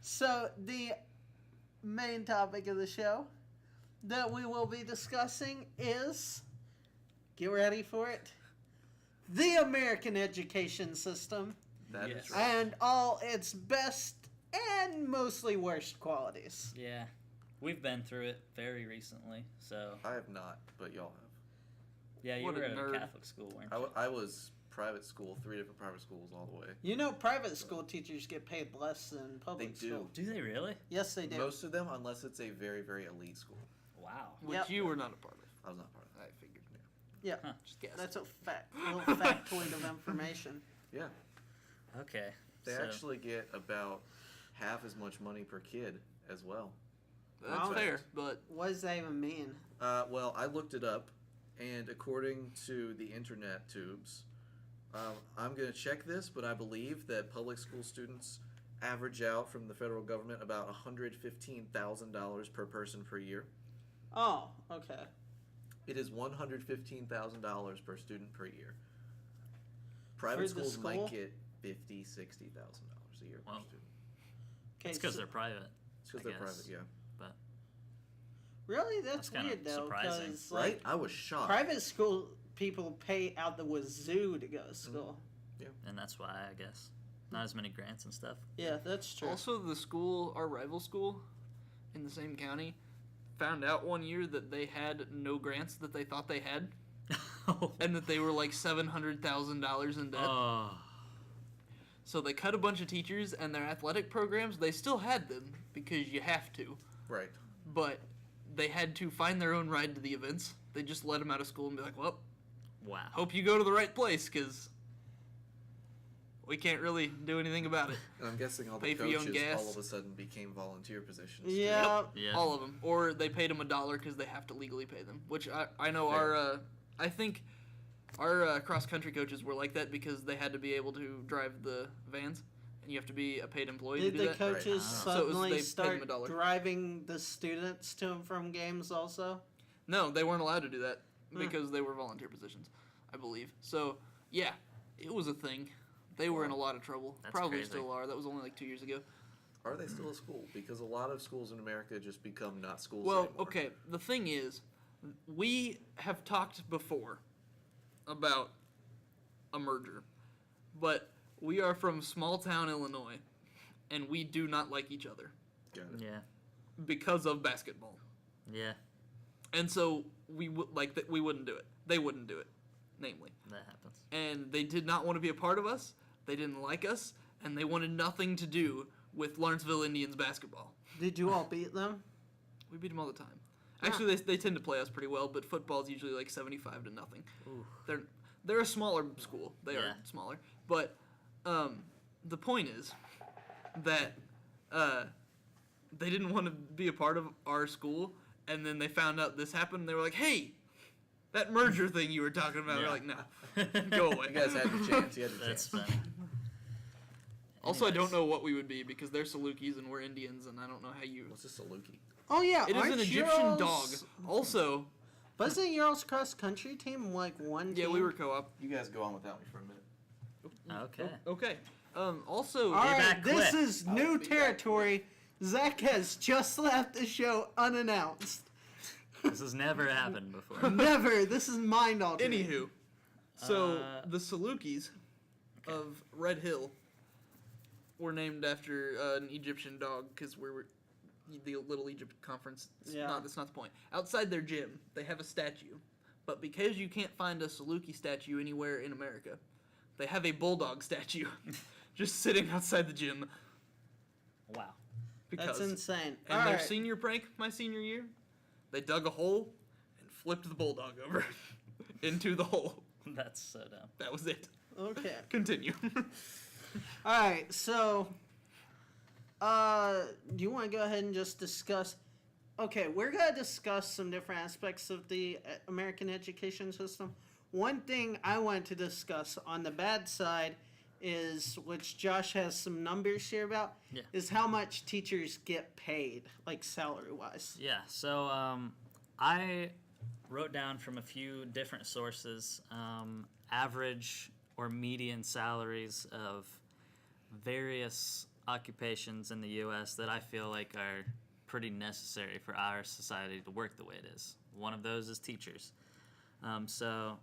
So the main topic of the show that we will be discussing is, get ready for it, the American education system. That Yes. is right. And all its best and mostly worst qualities. Yeah. We've been through it very recently, so... I have not, but y'all have. Yeah, you What were a at a nerd. Catholic school, weren't I, you? I was private school, 3 different private schools all the way. You know, private school teachers get paid less than public They do. school. Do they really? Yes, they do. Most of them, unless it's a very, very elite school. Wow. Which Yep. you were not a part of. I was not part of that. I figured. Yeah, Huh. Just guess. that's a little factoid of information. Yeah. Okay. They so, actually get about half as much money per kid as well. That's Wow. fair, but What does that even mean? Well, I looked it up, and according to the internet tubes, I'm going to check this, but I believe that public school students average out from the federal government about $115,000 per person per year. Oh, okay. It is $115,000 per student per year. Private For the schools school? might get $50,000, $60,000 a year Wow. per student. Okay, it's because so- they're private. It's because I they're guess. private, yeah. But Really? That's That's kinda weird, though. surprising. 'Cause, Right? like, I was shocked. private school people pay out the wazoo to go to school. and that's why, I guess. Not as many grants and stuff. Yeah, that's true. also the school, our rival school, in the same county, found out one year that they had no grants that they thought they had, and that they were like $700,000 in debt. Oh. So they cut a bunch of teachers, and their athletic programs, they still had them because you have to, Right. but they had to find their own ride to the events. They just let them out of school and be like, well, Wow. hope you go to the right place because we can't really do anything about it. And I'm guessing all the Pay for your own coaches gas. all of a sudden became volunteer positions. too. Yeah. Yeah. All of them. Or they paid them $1 because they have to legally pay them. Which I know Fair. I think our cross-country coaches were like that because they had to be able to drive the vans. And you have to be a paid employee Did to the do that. coaches Ah. So it was- suddenly they paid start them $1. driving the students to and from games also? No, they weren't allowed to do that Hmm. because they were volunteer positions, I believe. So, yeah, it was a thing. They were in a lot of trouble. That's Probably crazy. still are. That was only like 2 years ago. Are they still a school? Because a lot of schools in America just become not schools Well, anymore. okay, the thing is, we have talked before about a merger, but we are from small town Illinois, and we do not like each other Got it. Yeah. because of basketball. Yeah. And so we we wouldn't do it. They wouldn't do it, namely. That happens. And they did not want to be a part of us. They didn't like us, and they wanted nothing to do with Lawrenceville Indians basketball. Did you all beat them? We beat them all the time. Actually, they tend to play us pretty well, but football's usually like 75 to nothing. Ooh. They're a smaller school. They Yeah. are smaller, but the point is that they didn't want to be a part of our school, and then they found out this happened. And they were like, "Hey, that merger thing you were talking about." Yeah. We're like, "No, go away." You guys had your chance. You had your That's chance. funny. Also, I Anyways. don't know what we would be because they're Salukis and we're Indians, and I don't know how you. What's this, a Saluki? Oh, yeah. It is aren't an Egyptian dog. Urals- Also, Wasn't Urals cross country team like one yeah, team? we were co-op. You guys go on without me for a minute. Okay. Okay. Also, All right, back this quick. is new territory. Zach has just left the show unannounced. This has never happened before. Never. This is mind altering. anywho, so Uh, the Salukis of Red Hill were named after an Egyptian dog because we're the Little Egypt Conference. Yeah. That's not the point. Outside their gym, they have a statue, but because you can't find a Saluki statue anywhere in America, they have a bulldog statue just sitting outside the gym. Wow. Because That's insane. And All their right. senior prank, my senior year, they dug a hole and flipped the bulldog over into the hole. That's so dumb. That was it. Okay. Continue. All right. So, do you want to go ahead and just discuss? Okay, we're gonna discuss some different aspects of the American education system. One thing I wanted to discuss on the bad side is, which Josh has some numbers here about, Yeah. is how much teachers get paid, like salary-wise. Yeah, so I wrote down from a few different sources average or median salaries of various occupations in the U.S. that I feel like are pretty necessary for our society to work the way it is. One of those is teachers. So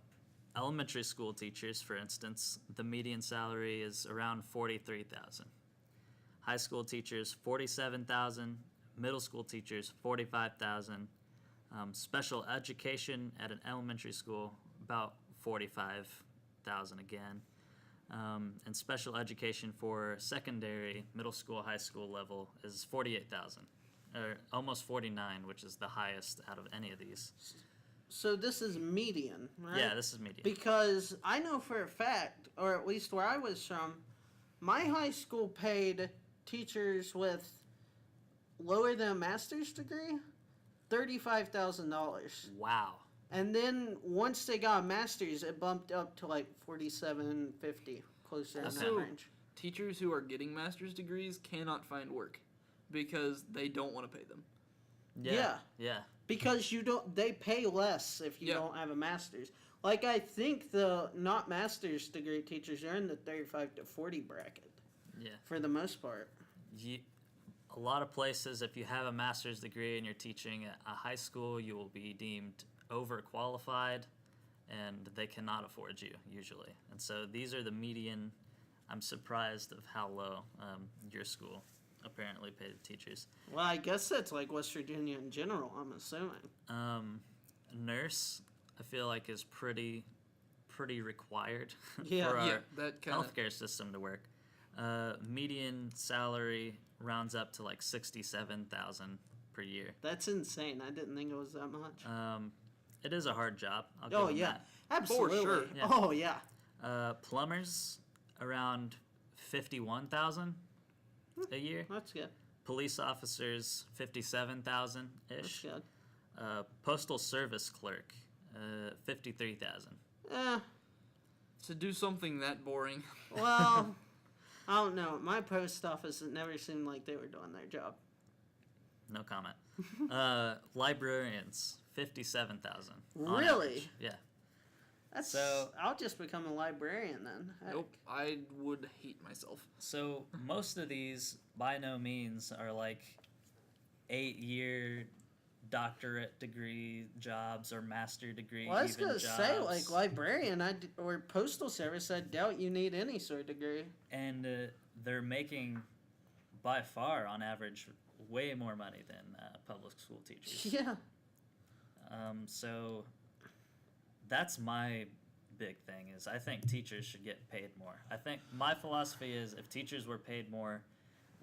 elementary school teachers, for instance, the median salary is around $43,000. High school teachers, $47,000. Middle school teachers, $45,000. Special education at an elementary school, about $45,000 again. And special education for secondary, middle school, high school level is $48,000, or almost $49,000, which is the highest out of any of these. So this is median, right? Yeah, this is median. Because I know for a fact, or at least where I was from, my high school paid teachers with lower than a master's degree $35,000. Wow. And then once they got a master's, it bumped up to like $47.50, closer in that Also, range. teachers who are getting master's degrees cannot find work because they don't want to pay them. Yeah. Yeah. Because they pay less if you Yeah. don't have a master's. Like, I think the not master's degree teachers are in the 35 to 40 bracket Yeah. for the most part. A lot of places, if you have a master's degree and you're teaching at a high school, you will be deemed overqualified, and they cannot afford you usually. And so these are the median. I'm surprised of how low your school apparently paid teachers. Well, I guess that's like West Virginia in general, I'm assuming. Nurse, I feel like is pretty required Yeah. for our Yeah, that kind of. healthcare system to work. Median salary rounds up to like $67,000 per year. That's insane. I didn't think it was that much. It is a hard job. I'll give Oh, them yeah. Absolutely. sure. Yeah. Oh, yeah. that. Plumbers around 51,000 a year. That's good. Police officers 57,000 That's ish. good. Postal service clerk 53,000. To do something that boring. Well, I don't know. My post office, it never seemed like they were doing their job. No comment. Librarians 57,000. on Really? average. Yeah. That's So- I'll just become a librarian then. Heck. Nope, I would hate myself. So most of these, by no means, are like 8-year doctorate degree jobs or master degree. Well, I was even gonna jobs. say, like librarian, or postal service. I doubt you need any sort of degree. And they're making, by far, on average, way more money than public school teachers. Yeah. So that's my big thing is I think teachers should get paid more. I think my philosophy is if teachers were paid more,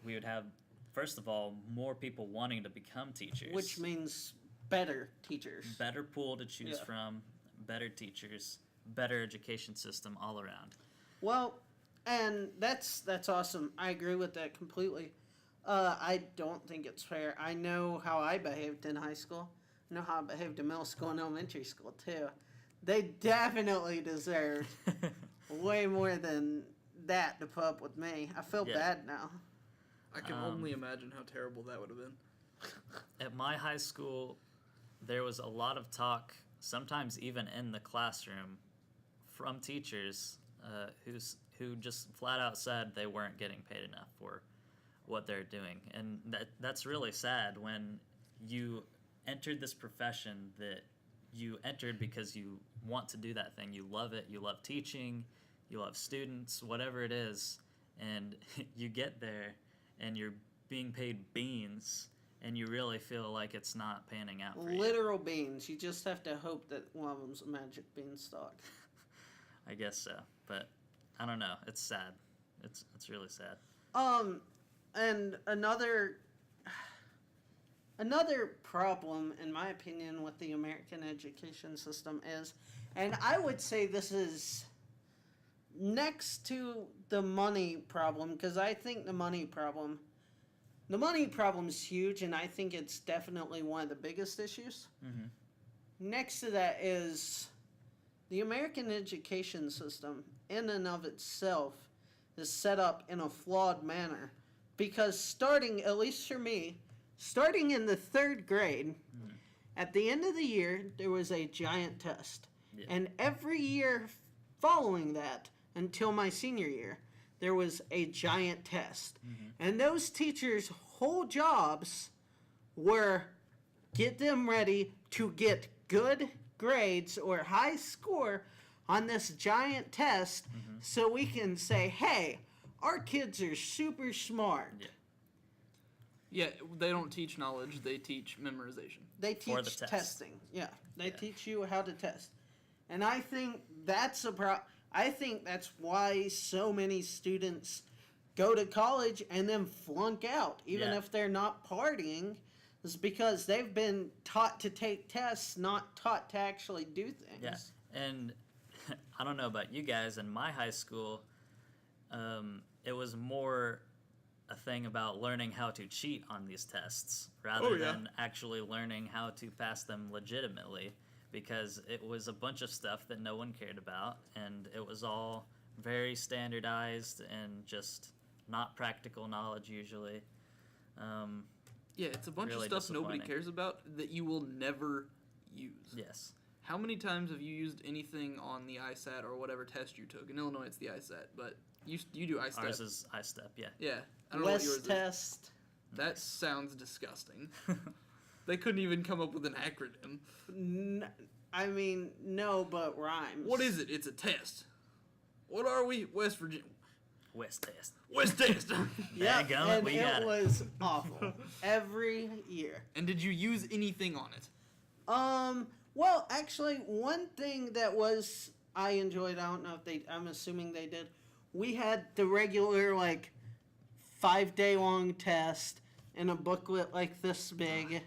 we would have, first of all, more people wanting to become teachers. Which means better teachers. Better pool to choose Yeah. from, better teachers, better education system all around. Well, and that's awesome. I agree with that completely. I don't think it's fair. I know how I behaved in high school. I know how I behaved in middle school and elementary school too. They definitely deserve way more than that to put up with me. I feel Yeah. bad now. I can only imagine how terrible that would have been. At my high school, there was a lot of talk, sometimes even in the classroom, from teachers who just flat out said they weren't getting paid enough for what they're doing. And that's really sad when you entered this profession that you entered because you want to do that thing. You love it. You love teaching. You love students, whatever it is. And you get there and you're being paid beans and you really feel like it's not panning out for you. Literal beans. You just have to hope that one of them's a magic beanstalk. I guess so. But I don't know. It's sad. It's really sad. And another problem, in my opinion, with the American education system is, and I would say this is next to the money problem, because I think the money problem is huge, and I think it's definitely one of the biggest issues. Mhm. Next to that is the American education system, in and of itself, is set up in a flawed manner. Because starting, at least for me, starting in the 3rd grade, at the end of the year, there was a giant test. Yeah. And every year following that, until my senior year, there was a giant test. And those teachers' whole jobs were get them ready to get good grades or high score on this giant test so we can say, hey, our kids are super smart. Yeah. Yeah, they don't teach knowledge, they teach memorization. They For the teach test. testing. Yeah, they teach you how to test. And I think that's I think that's why so many students go to college and then flunk out, even Yeah. if they're not partying, is because they've been taught to take tests, not taught to actually do things. Yeah, and I don't know about you guys. In my high school, it was more a thing about learning how to cheat on these tests rather Oh, yeah. than actually learning how to pass them legitimately, because it was a bunch of stuff that no one cared about, and it was all very standardized and just not practical knowledge usually. Yeah, it's a bunch Really of stuff nobody disappointing. cares about that you will never use. Yes. How many times have you used anything on the ISAT or whatever test you took? In Illinois, it's the ISAT, but you do ISTEP. Ours is iStep, yeah. Yeah, I don't know what yours West is. test. That sounds disgusting. They couldn't even come up with an acronym. I mean, no, but rhymes. What is it? It's a test. What are we? West Virginia. West test. West test. Yeah, Dadgummit, and we it got it. was awful every year. And did you use anything on it? Well, actually, one thing that was I enjoyed. I don't know if I'm assuming they did. We had the regular 5-day long test in a booklet like this big,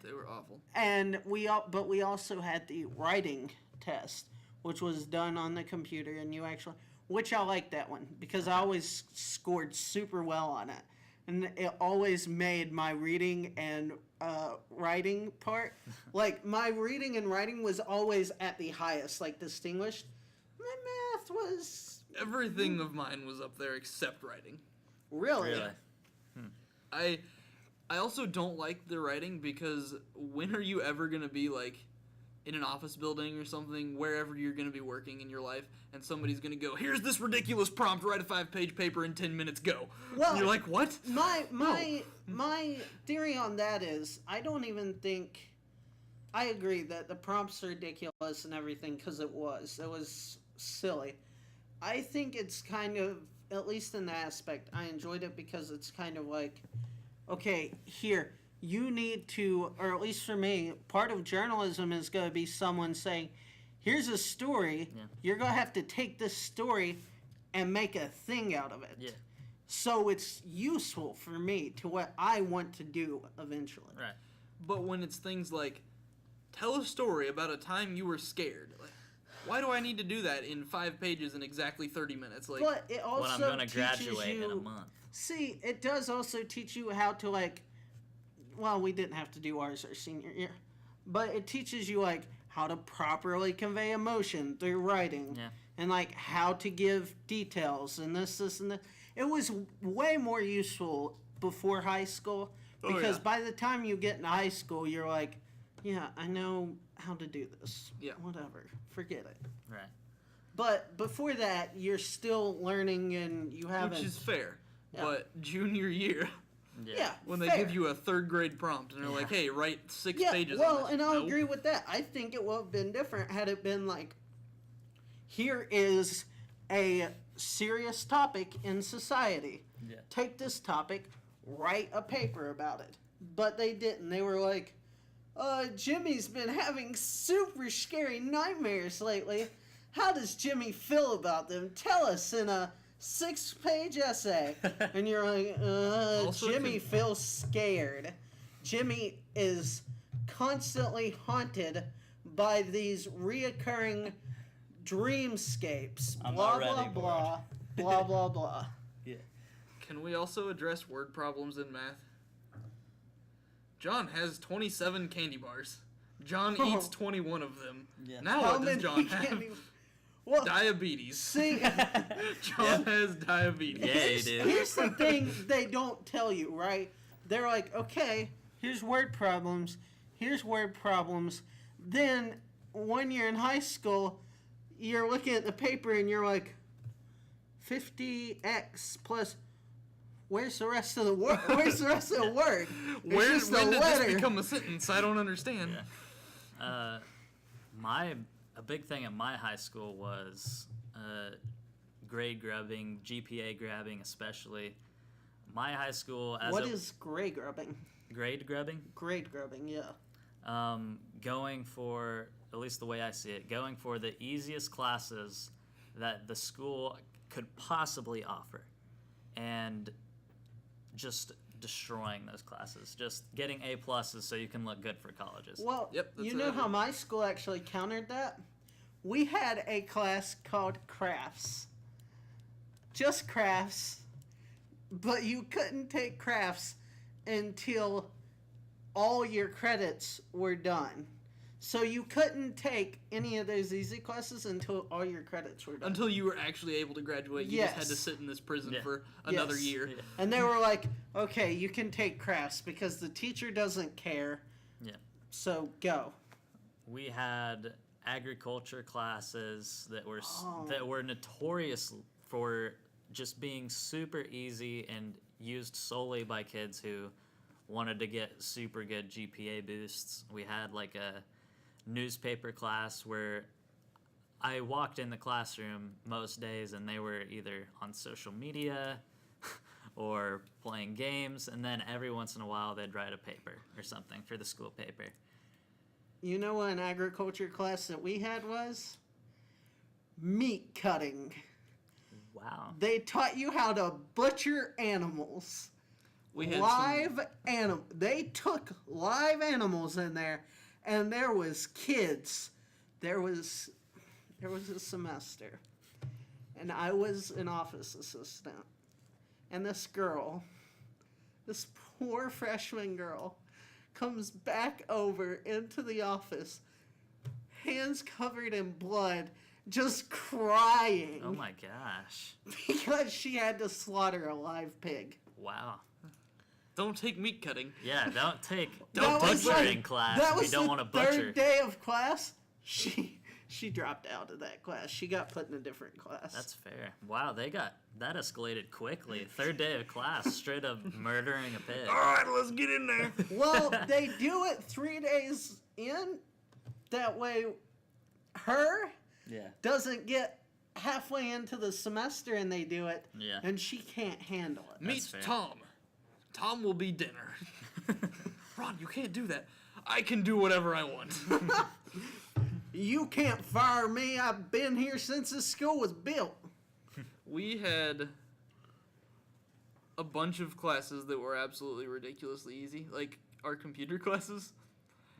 They were awful. and we also had the writing test, which was done on the computer, and you actually, which I like that one because I always scored super well on it, and it always made my reading and writing part, my reading and writing was always at the highest, distinguished. My math was Everything of mine was up there except writing. really. Really? I also don't like the writing because when are you ever going to be in an office building or something, wherever you're going to be working in your life, and somebody's going to go, here's this ridiculous prompt, write a 5-page paper in 10 minutes, go. Well, and you're like, what? My theory on that is I don't even think I agree that the prompts are ridiculous and everything because it was silly. I think it's kind of, at least in the aspect, I enjoyed it because it's kind of okay, here, you need to, or at least for me, part of journalism is going to be someone saying, here's a story, Yeah. you're going to have to take this story and make a thing out of it. Yeah. So it's useful for me to what I want to do eventually. Right. But when it's things like, tell a story about a time you were scared. Why do I need to do that in 5 pages in exactly 30 minutes? But it also When I'm going to teaches graduate you, in a month. See, it does also teach you how to well, we didn't have to do ours our senior year, but it teaches you how to properly convey emotion through writing, Yeah. and how to give details and this and that. It was way more useful before high school because yeah. by the time you get into high school, you're yeah, I know how to do this. Yeah. Whatever, forget it. Right. But before that, you're still learning and you haven't. Which is fair. Yeah. But junior year, Yeah, when they fair. give you a 3rd grade prompt and they're like, hey, write 6 Yeah, pages well, on this. and I'll No. agree with that. I think it would have been different had it been here is a serious topic in society. Yeah. Take this topic, write a paper about it. But they didn't. They were Jimmy's been having super scary nightmares lately. How does Jimmy feel about them? Tell us in a 6-page essay. And you're Also, Jimmy feels scared. Jimmy is constantly haunted by these reoccurring dreamscapes. I'm Blah, already blah, bored. blah. Blah, blah, blah. Yeah. Can we also address word problems in math? John has 27 candy bars. John eats 21 of them. Yeah. Now How what does many John have? candy- Well, Diabetes. see, John has diabetes. Yeah, you do. here's the thing they don't tell you, right? They're okay, here's word problems, here's word problems. Then, when you're in high school, you're looking at the paper and you're 50x plus. Where's the rest of the word? Where's the rest of the word? It's When just a did letter. this become a sentence? I don't understand. Yeah. A big thing at my high school was grade grubbing, GPA grabbing, especially. My high school, What is grade grubbing? grade grubbing? Grade grubbing, yeah. Going for, at least the way I see it, going for the easiest classes that the school could possibly offer, and just destroying those classes, just getting A pluses so you can look good for colleges. Well, Yep, that's you what know I how did. my school actually countered that? We had a class called crafts. Just crafts. But you couldn't take crafts until all your credits were done. So you couldn't take any of those easy classes until all your credits were done. Until you were actually able to graduate, you just had to Yes. sit in this prison Yeah. for another Yes. year. Yeah. And they were like, okay, you can take crafts because the teacher doesn't care. Yeah. So go. We had agriculture classes that were Oh. that were notorious for just being super easy and used solely by kids who wanted to get super good GPA boosts. We had like a newspaper class where I walked in the classroom most days and they were either on social media or playing games, and then every once in a while they'd write a paper or something for the school paper. You know what an agriculture class that we had was? Meat cutting. Wow. They taught you how to butcher animals. We had Live animal. They took live animals in there, and there was kids. There was a semester, and I was an office assistant, and this girl, this poor freshman girl, comes back over into the office, hands covered in blood, just crying Oh my gosh. because she had to slaughter a live pig. Wow. Don't take meat cutting. Yeah, don't take That was butchering like- class That if was you don't the want to butcher. third day of class. She dropped out of that class. She got put in a different class. That's fair. Wow, that escalated quickly. Third day of class, straight up murdering a pig. All right, let's get in there. Well, they do it 3 days in. That way, her Yeah. doesn't get halfway into the semester and they do it, Yeah. and she can't handle it. Meet fair. Tom. Tom will be dinner. Ron, you can't do that. I can do whatever I want. You can't fire me. I've been here since this school was built. We had a bunch of classes that were absolutely ridiculously easy, like our computer classes.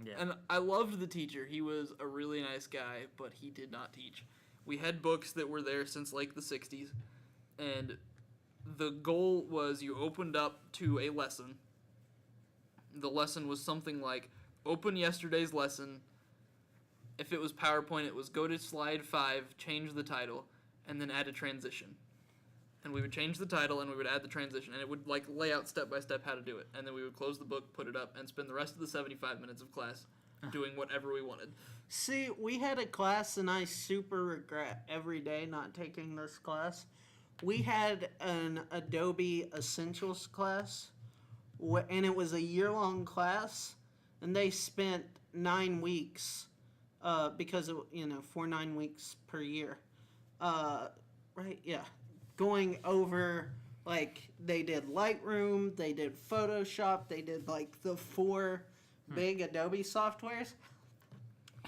Yeah. And I loved the teacher. He was a really nice guy, but he did not teach. We had books that were there since like the 60s, and the goal was you opened up to a lesson. The lesson was something like open yesterday's lesson. If it was PowerPoint, it was go to slide 5, change the title, and then add a transition. And we would change the title and we would add the transition, and it would like lay out step by step how to do it. And then we would close the book, put it up, and spend the rest of the 75 minutes of class doing whatever we wanted. See, we had a class, and I super regret every day not taking this class. We had an Adobe Essentials class, and it was a year-long class, and they spent 9 weeks, because of, for 9 weeks per year. Right, yeah. Going over, like, they did Lightroom, they did Photoshop, they did, like, the 4 big Adobe softwares.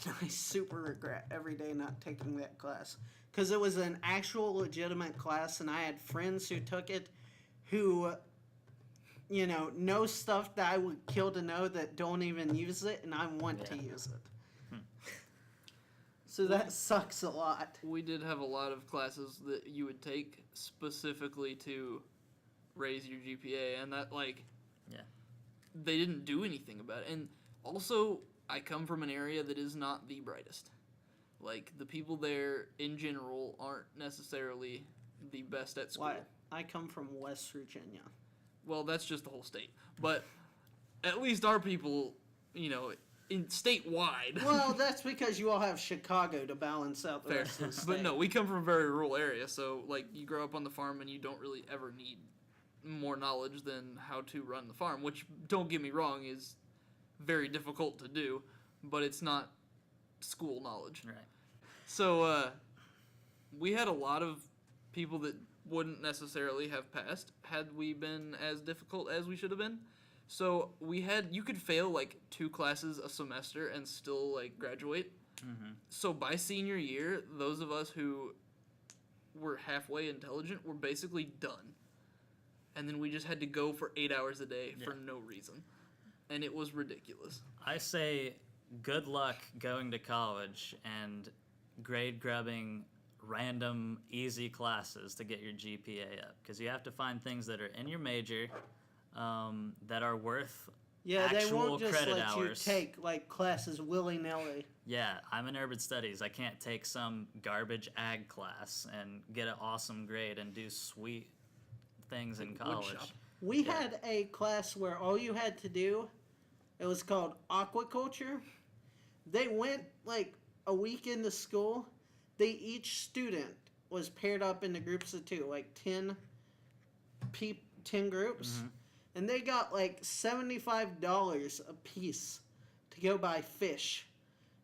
And I super regret every day not taking that class. Because it was an actual legitimate class, and I had friends who took it who, know stuff that I would kill to know that don't even use it, and I want to Yeah. use it. So that sucks a lot. We did have a lot of classes that you would take specifically to raise your GPA, and that, like, Yeah. they didn't do anything about it. And also, I come from an area that is not the brightest. Like, the people there, in general, aren't necessarily the best at school. Why? I come from West Virginia. Well, that's just the whole state. But at least our people, statewide. Well, that's because you all have Chicago to balance out the Fair. rest of the state. But no, we come from a very rural area, so like you grow up on the farm and you don't really ever need more knowledge than how to run the farm, which, don't get me wrong, is very difficult to do, but it's not school knowledge. Right. So we had a lot of people that wouldn't necessarily have passed had we been as difficult as we should have been. So you could fail like 2 classes a semester and still like graduate. Mm-hmm. So by senior year, those of us who were halfway intelligent were basically done. And then we just had to go for 8 hours a day for no reason. And it was ridiculous. I say good luck going to college and grade grubbing random easy classes to get your GPA up, because you have to find things that are in your major that are worth Yeah, they actual won't just credit let hours. you take like classes willy-nilly. Yeah, I'm in urban studies. I can't take some garbage ag class and get an awesome grade and do sweet things in college. Woodshop. We had a class where all you had to do, it was called aquaculture. They went like a week into school. Each student was paired up into groups of 2, like 10 groups. Mm-hmm. And they got like $75 a piece to go buy fish.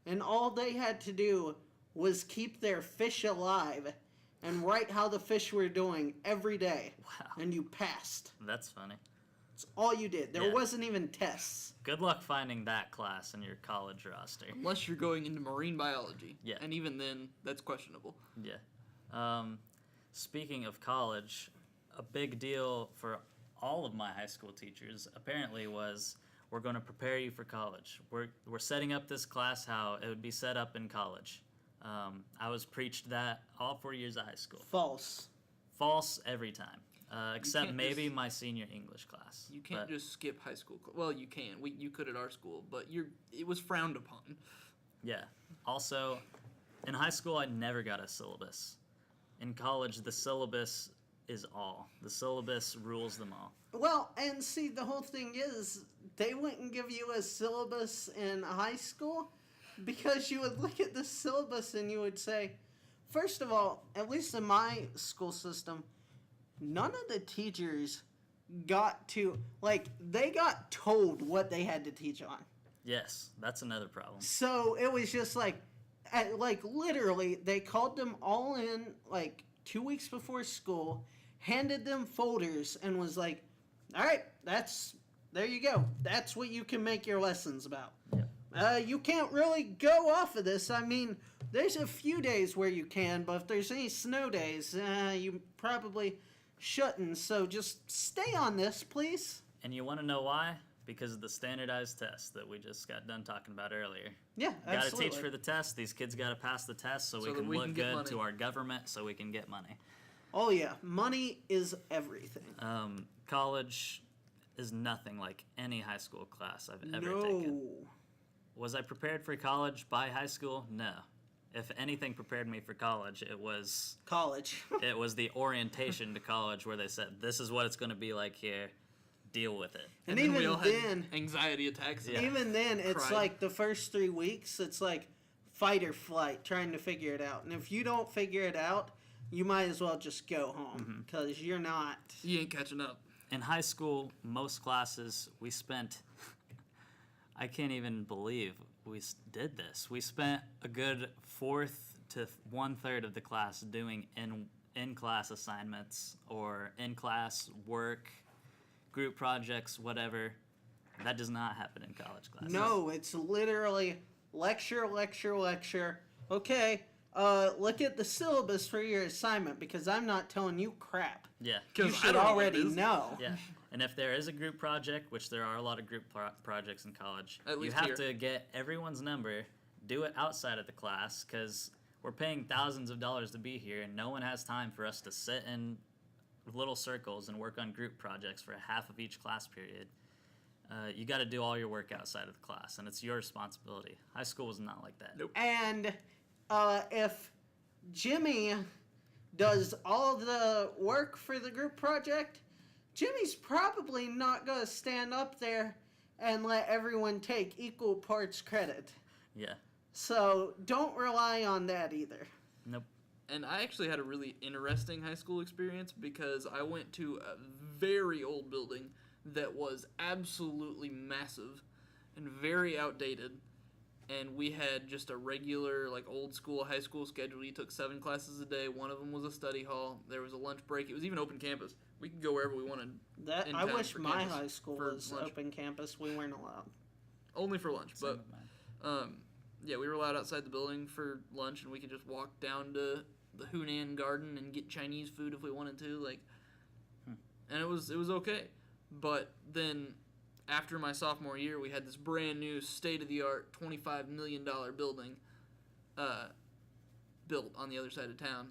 And all they had to do was keep their fish alive and write how the fish were doing every day. Wow. And you passed. That's funny. That's all you did. There Yeah. wasn't even tests. Good luck finding that class in your college roster. Unless you're going into marine biology. Yeah. And even then, that's questionable. Yeah. Speaking of college, a big deal for all of my high school teachers apparently was, we're going to prepare you for college. We're setting up this class how it would be set up in college. I was preached that all 4 years of high school. False. False every time, except can't maybe just- my senior English class. You can't But, just skip high school. Well, you can. You could at our school, but it was frowned upon. Yeah. Also, in high school, I never got a syllabus. In college, the syllabus is all. The syllabus rules them all. Well, and see, the whole thing is, they wouldn't give you a syllabus in high school because you would look at the syllabus and you would say, first of all, at least in my school system, none of the teachers got to, like, they got told what they had to teach on. Yes, that's another problem. So it was just like literally, they called them all in like 2 weeks before school, handed them folders, and was like, all right, there you go. That's what you can make your lessons about. You can't really go off of this. I mean, there's a few days where you can, but if there's any snow days, you probably shouldn't. So just stay on this, please. And you want to know why? Because of the standardized test that we just got done talking about earlier. Yeah, Got to absolutely. teach for the test. These kids got to pass the test so we that can we look can get good money. to our government so we can get money. Oh yeah, money is everything. College is nothing like any high school class I've ever No. taken. Was I prepared for college by high school? No. If anything prepared me for college, it was College. the orientation to college where they said, this is what it's going to be like here. Deal with it. And then we even all then, had anxiety attacks. Yeah. even then, it's Cried. like the first 3 weeks, it's like fight or flight, trying to figure it out. And if you don't figure it out, you might as well just go home because you're not. You ain't catching up. In high school, most classes, we spent, I can't even believe we did this. We spent a good fourth to 1/3 of the class doing in-class assignments or in-class work, group projects, whatever. That does not happen in college classes. No, it's literally lecture, lecture, lecture. Okay, look at the syllabus for your assignment because I'm not telling you crap. Yeah. You 'Cause I should don't know what already it is. know. Yeah. And if there is a group project, which there are a lot of group projects in college, At you least have here. to get everyone's number, do it outside of the class, because we're paying thousands of dollars to be here, and no one has time for us to sit in little circles and work on group projects for half of each class period. You got to do all your work outside of the class, and it's your responsibility. High school was not like that. Nope. And if Jimmy does all the work for the group project, Jimmy's probably not going to stand up there and let everyone take equal parts credit. Yeah. So don't rely on that either. Nope. And I actually had a really interesting high school experience because I went to a very old building that was absolutely massive and very outdated. And we had just a regular, like, old school high school schedule. You took 7 classes a day. One of them was a study hall. There was a lunch break. It was even open campus. We could go wherever we wanted. That in I town wish for my campus high school for was lunch. open campus. We weren't allowed. Only for lunch. Same But, with mine. yeah, we were allowed outside the building for lunch, and we could just walk down to the Hunan Garden and get Chinese food if we wanted to. Like, and it was okay. But then after my sophomore year, we had this brand new state-of-the-art $25 million building built on the other side of town.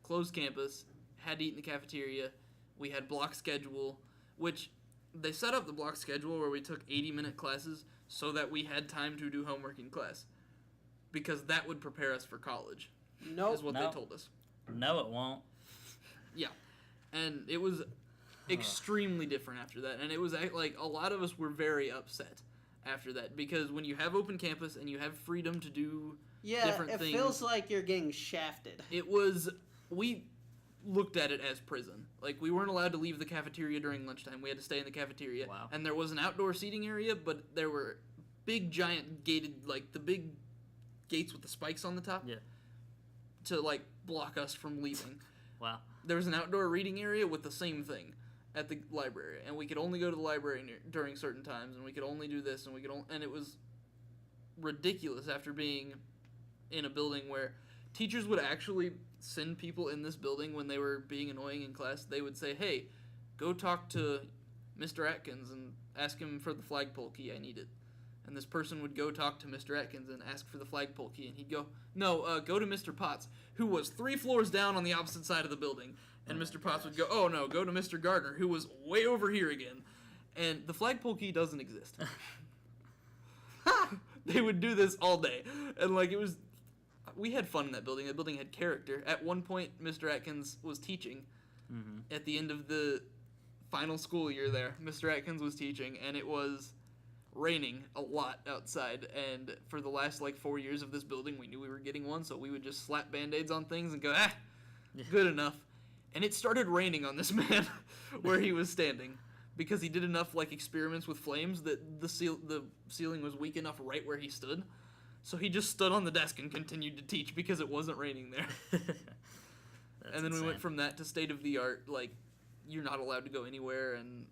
Closed campus, had to eat in the cafeteria. We had block schedule, which they set up the block schedule where we took 80-minute classes so that we had time to do homework in class. Because that would prepare us for college, Nope. is what No. they told us. No, it won't. Yeah. And it was extremely different after that. And it was like a lot of us were very upset after that because when you have open campus and you have freedom to do Yeah, different it things, feels like you're getting shafted. it was, we looked at it as prison. Like, we weren't allowed to leave the cafeteria during lunchtime. We had to stay in the cafeteria. Wow. And there was an outdoor seating area, but there were big giant gated, like the big gates with the spikes on the top. Yeah. To like block us from leaving. Wow. There was an outdoor reading area with the same thing at the library, and we could only go to the library during certain times, and we could only do this, and we could and it was ridiculous after being in a building where teachers would actually send people in this building when they were being annoying in class. They would say, "Hey, go talk to Mr. Atkins and ask him for the flagpole key. I need it." And this person would go talk to Mr. Atkins and ask for the flagpole key, and he'd go, "No, go to Mr. Potts, who was 3 floors down on the opposite side of the building." And Mr. Potts would go, "Oh no, go to Mr. Gardner, who was way over here again." And the flagpole key doesn't exist. They would do this all day, and like it was, we had fun in that building. That building had character. At one point, Mr. Atkins was teaching. At the end of the final school year there, Mr. Atkins was teaching, and it was raining a lot outside, and for the last like 4 years of this building we knew we were getting one, so we would just slap band-aids on things and go, good enough. And it started raining on this man where he was standing because he did enough like experiments with flames that the ceiling was weak enough right where he stood, so he just stood on the desk and continued to teach because it wasn't raining there. That's And then we went insane. from that to state of the art, like you're not allowed to go anywhere, and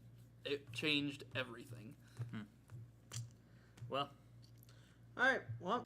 it changed everything. Well, All right. Well,